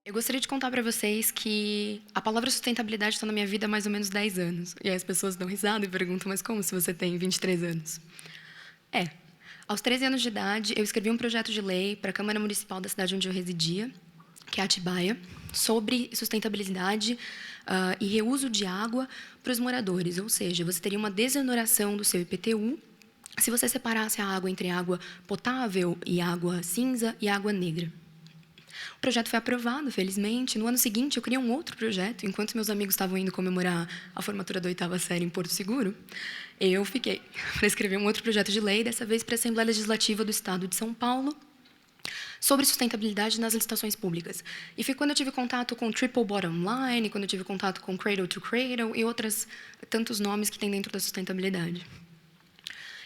Eu gostaria de contar para vocês que a palavra sustentabilidade está na minha vida há mais ou menos 10 anos. E aí as pessoas dão risada e perguntam, mas como se você tem 23 anos? É. Aos 13 anos de idade, eu escrevi um projeto de lei para a Câmara Municipal da cidade onde eu residia, que é Atibaia, sobre sustentabilidade e reuso de água para os moradores. Ou seja, você teria uma desoneração do seu IPTU se você separasse a água entre água potável e água cinza e água negra. O projeto foi aprovado, felizmente. No ano seguinte, eu criei um outro projeto. Enquanto meus amigos estavam indo comemorar a formatura da 8ª série em Porto Seguro, eu fiquei para escrever um outro projeto de lei, dessa vez para a Assembleia Legislativa do Estado de São Paulo, sobre sustentabilidade nas licitações públicas. E foi quando eu tive contato com Triple Bottom Line, quando eu tive contato com Cradle to Cradle e outros tantos nomes que tem dentro da sustentabilidade.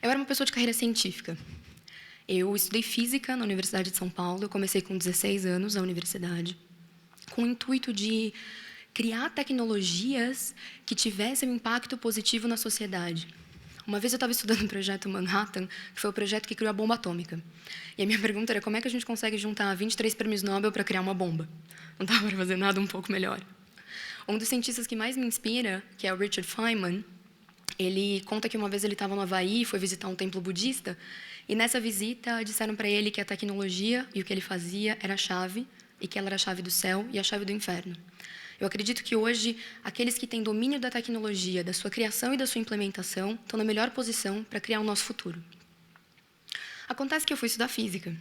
Eu era uma pessoa de carreira científica. Eu estudei física na Universidade de São Paulo. Eu comecei com 16 anos a universidade, com o intuito de criar tecnologias que tivessem um impacto positivo na sociedade. Uma vez eu estava estudando o projeto Manhattan, que foi o projeto que criou a bomba atômica. E a minha pergunta era como é que a gente consegue juntar 23 prêmios Nobel para criar uma bomba? Não estava para fazer nada um pouco melhor. Um dos cientistas que mais me inspira, que é o Richard Feynman, ele conta que uma vez ele estava no Havaí e foi visitar um templo budista, e nessa visita disseram para ele que a tecnologia e o que ele fazia era a chave, e que ela era a chave do céu e a chave do inferno. Eu acredito que hoje, aqueles que têm domínio da tecnologia, da sua criação e da sua implementação, estão na melhor posição para criar o nosso futuro. Acontece que eu fui estudar física.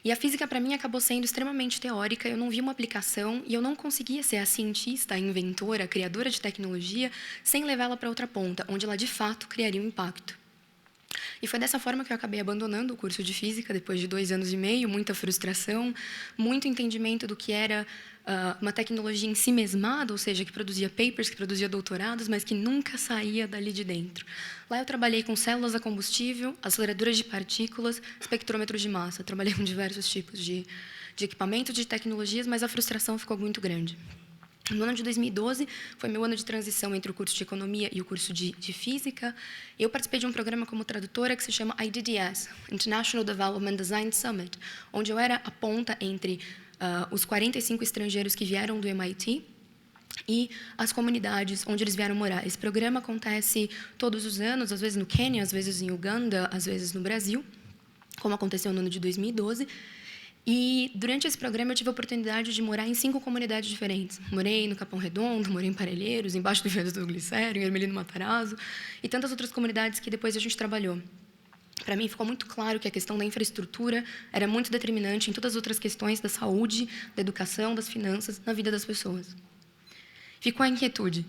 E a física, para mim, acabou sendo extremamente teórica, eu não vi uma aplicação e eu não conseguia ser a cientista, a inventora, a criadora de tecnologia, sem levá-la para outra ponta, onde ela, de fato, criaria um impacto. E foi dessa forma que eu acabei abandonando o curso de física, depois de 2 anos e meio, muita frustração, muito entendimento do que era uma tecnologia em si mesmada, ou seja, que produzia papers, que produzia doutorados, mas que nunca saía dali de dentro. Lá eu trabalhei com células a combustível, aceleradoras de partículas, espectrômetros de massa. Trabalhei com diversos tipos de equipamentos, de tecnologias, mas a frustração ficou muito grande. No ano de 2012, foi meu ano de transição entre o curso de economia e o curso de física. Eu participei de um programa como tradutora que se chama IDDS, International Development Design Summit, onde eu era a ponta entre os 45 estrangeiros que vieram do MIT e as comunidades onde eles vieram morar. Esse programa acontece todos os anos, às vezes no Quênia, às vezes em Uganda, às vezes no Brasil, como aconteceu no ano de 2012. E, durante esse programa, eu tive a oportunidade de morar em 5 comunidades diferentes. Morei no Capão Redondo, morei em Parelheiros, embaixo do viaduto do Glicério, em Ermelino Matarazzo, e tantas outras comunidades que depois a gente trabalhou. Para mim, ficou muito claro que a questão da infraestrutura era muito determinante em todas as outras questões da saúde, da educação, das finanças, na vida das pessoas. Ficou a inquietude.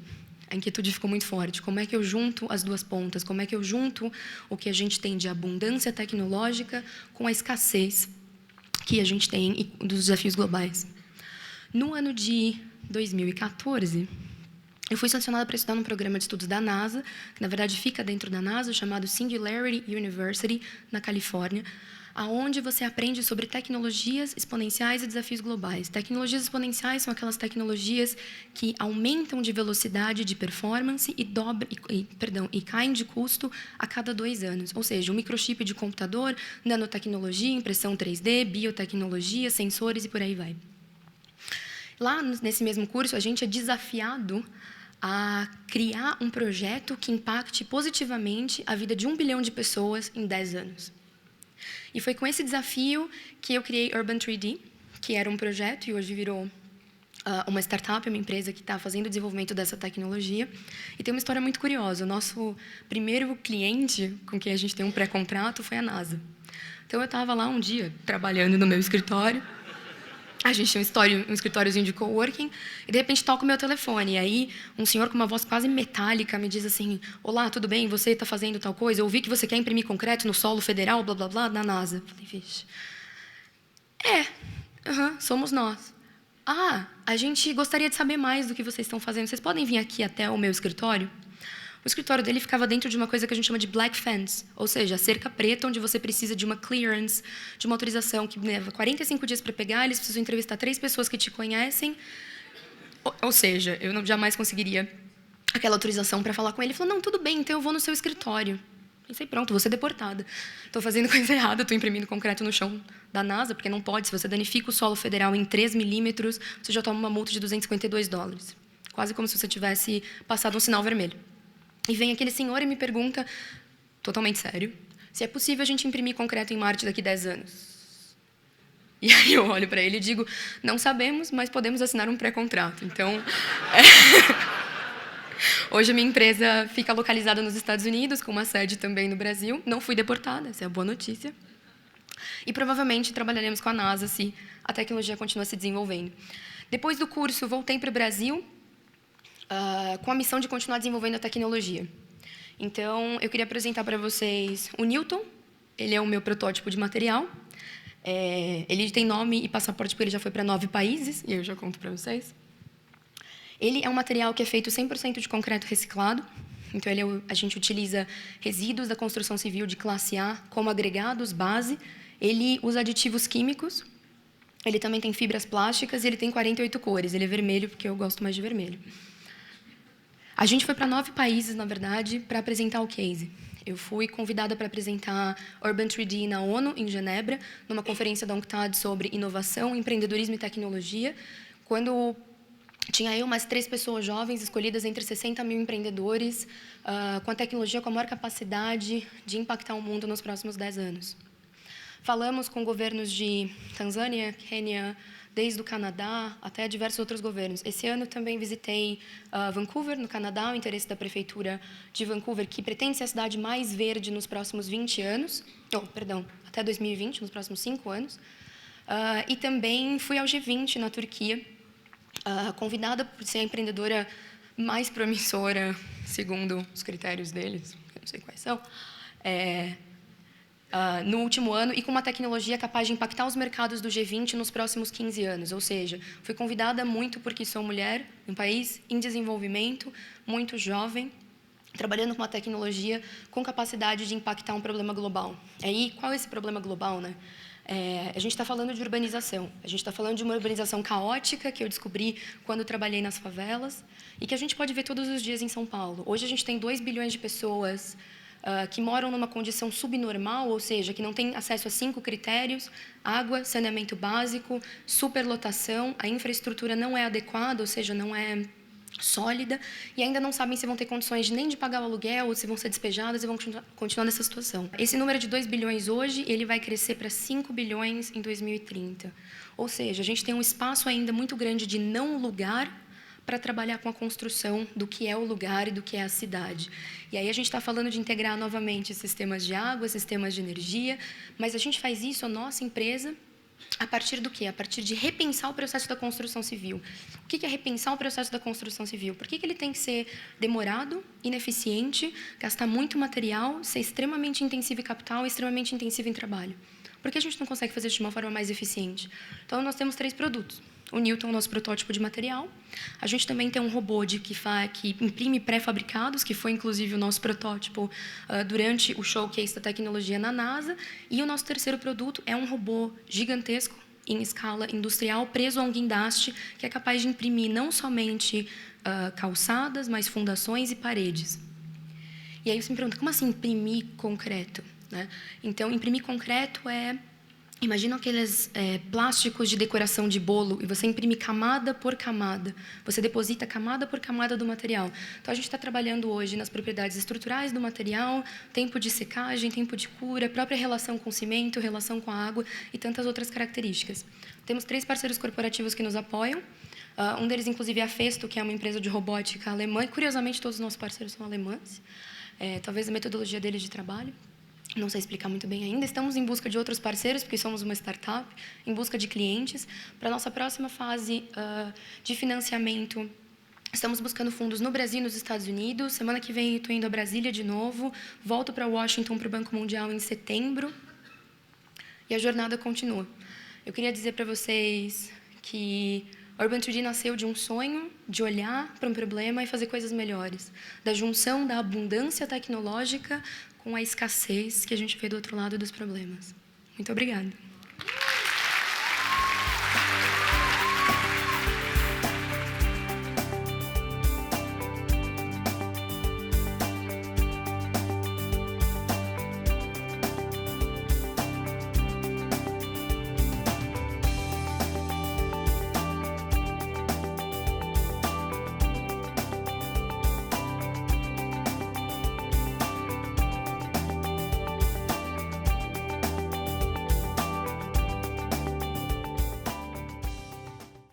A inquietude ficou muito forte. Como é que eu junto as duas pontas? Como é que eu junto o que a gente tem de abundância tecnológica com a escassez que a gente tem e dos desafios globais? No ano de 2014, eu fui selecionada para estudar num programa de estudos da NASA, que, na verdade, fica dentro da NASA, chamado Singularity University, na Califórnia, onde você aprende sobre tecnologias exponenciais e desafios globais. Tecnologias exponenciais são aquelas tecnologias que aumentam de velocidade, de performance e caem de custo a cada 2 anos. Ou seja, um microchip de computador, nanotecnologia, impressão 3D, biotecnologia, sensores e por aí vai. Lá, nesse mesmo curso, a gente é desafiado a criar um projeto que impacte positivamente a vida de 1 bilhão de pessoas em 10 anos. E foi com esse desafio que eu criei Urban 3D, que era um projeto e hoje virou uma startup, uma empresa que está fazendo o desenvolvimento dessa tecnologia. E tem uma história muito curiosa. O nosso primeiro cliente com quem a gente tem um pré-contrato foi a NASA. Então, eu estava lá um dia, trabalhando no meu escritório. A gente tinha um escritóriozinho de coworking, e de repente toca o meu telefone. E aí, um senhor com uma voz quase metálica me diz assim: olá, tudo bem? Você está fazendo tal coisa? Eu ouvi que você quer imprimir concreto no solo federal, blá, blá, blá, da NASA. Eu falei, vixe. Somos nós. A gente gostaria de saber mais do que vocês estão fazendo. Vocês podem vir aqui até o meu escritório? O escritório dele ficava dentro de uma coisa que a gente chama de black fence, ou seja, a cerca preta, onde você precisa de uma clearance, de uma autorização que leva 45 dias para pegar, eles precisam entrevistar 3 pessoas que te conhecem, ou seja, eu jamais conseguiria aquela autorização para falar com ele. Ele falou, não, tudo bem, então eu vou no seu escritório. Pensei, pronto, vou ser deportada. Estou fazendo coisa errada, estou imprimindo concreto no chão da NASA, porque não pode. Se você danifica o solo federal em 3 milímetros, você já toma uma multa de $252. Quase como se você tivesse passado um sinal vermelho. E vem aquele senhor e me pergunta, totalmente sério, se é possível a gente imprimir concreto em Marte daqui a 10 anos. E aí eu olho para ele e digo, não sabemos, mas podemos assinar um pré-contrato. Então, hoje a minha empresa fica localizada nos Estados Unidos, com uma sede também no Brasil. Não fui deportada, essa é a boa notícia. E provavelmente trabalharemos com a NASA se a tecnologia continua se desenvolvendo. Depois do curso, voltei para o Brasil com a missão de continuar desenvolvendo a tecnologia. Então, eu queria apresentar para vocês o Newton. Ele é o meu protótipo de material. Ele tem nome e passaporte porque ele já foi para 9 países, e eu já conto para vocês. Ele é um material que é feito 100% de concreto reciclado. Então, a gente utiliza resíduos da construção civil de classe A como agregados, base. Ele usa aditivos químicos. Ele também tem fibras plásticas e ele tem 48 cores. Ele é vermelho porque eu gosto mais de vermelho. A gente foi para 9 países, na verdade, para apresentar o case. Eu fui convidada para apresentar Urban 3D na ONU, em Genebra, numa conferência da UNCTAD sobre inovação, empreendedorismo e tecnologia, quando tinha eu mais 3 pessoas jovens escolhidas entre 60 mil empreendedores com a tecnologia com a maior capacidade de impactar o mundo nos próximos 10 anos. Falamos com governos de Tanzânia, Quênia, desde o Canadá até diversos outros governos. Esse ano também visitei Vancouver, no Canadá, o interesse da prefeitura de Vancouver, que pretende ser a cidade mais verde nos próximos 20 anos, até 2020, nos próximos 5 anos. E também fui ao G20, na Turquia, convidada por ser a empreendedora mais promissora, segundo os critérios deles, eu não sei quais são, no último ano, e com uma tecnologia capaz de impactar os mercados do G20 nos próximos 15 anos. Ou seja, fui convidada muito porque sou mulher, um país em desenvolvimento, muito jovem, trabalhando com uma tecnologia com capacidade de impactar um problema global. Aí, qual é esse problema global, né? A gente está falando de urbanização. A gente está falando de uma urbanização caótica que eu descobri quando trabalhei nas favelas e que a gente pode ver todos os dias em São Paulo. Hoje a gente tem 2 bilhões de pessoas que moram numa condição subnormal, ou seja, que não têm acesso a 5 critérios: água, saneamento básico, superlotação, a infraestrutura não é adequada, ou seja, não é sólida, e ainda não sabem se vão ter condições nem de pagar o aluguel, ou se vão ser despejadas e vão continuar nessa situação. Esse número de 2 bilhões hoje, ele vai crescer para 5 bilhões em 2030. Ou seja, a gente tem um espaço ainda muito grande de não lugar para trabalhar com a construção do que é o lugar e do que é a cidade. E aí a gente está falando de integrar novamente sistemas de água, sistemas de energia, mas a gente faz isso, a nossa empresa, a partir do quê? A partir de repensar o processo da construção civil. O que é repensar o processo da construção civil? Por que ele tem que ser demorado, ineficiente, gastar muito material, ser extremamente intensivo em capital e extremamente intensivo em trabalho? Por que a gente não consegue fazer isso de uma forma mais eficiente? Então, nós temos 3 produtos. O Newton é o nosso protótipo de material. A gente também tem um robô que imprime pré-fabricados, que foi, inclusive, o nosso protótipo durante o showcase da tecnologia na NASA. E o nosso terceiro produto é um robô gigantesco, em escala industrial, preso a um guindaste, que é capaz de imprimir não somente calçadas, mas fundações e paredes. E aí você me pergunta, como assim imprimir concreto? Né? Então, imprimir concreto é... Imagina aqueles plásticos de decoração de bolo e você imprime camada por camada. Você deposita camada por camada do material. Então, a gente está trabalhando hoje nas propriedades estruturais do material, tempo de secagem, tempo de cura, própria relação com o cimento, relação com a água e tantas outras características. Temos 3 parceiros corporativos que nos apoiam. Um deles, inclusive, é a Festo, que é uma empresa de robótica alemã. E, curiosamente, todos os nossos parceiros são alemães. Talvez a metodologia deles de trabalho. Não sei explicar muito bem ainda. Estamos em busca de outros parceiros, porque somos uma startup, em busca de clientes. Para a nossa próxima fase de financiamento, estamos buscando fundos no Brasil e nos Estados Unidos. Semana que vem estou indo a Brasília de novo. Volto para Washington, para o Banco Mundial, em setembro. E a jornada continua. Eu queria dizer para vocês que Urban 3D nasceu de um sonho de olhar para um problema e fazer coisas melhores. Da junção da abundância tecnológica com a escassez que a gente vê do outro lado dos problemas. Muito obrigada.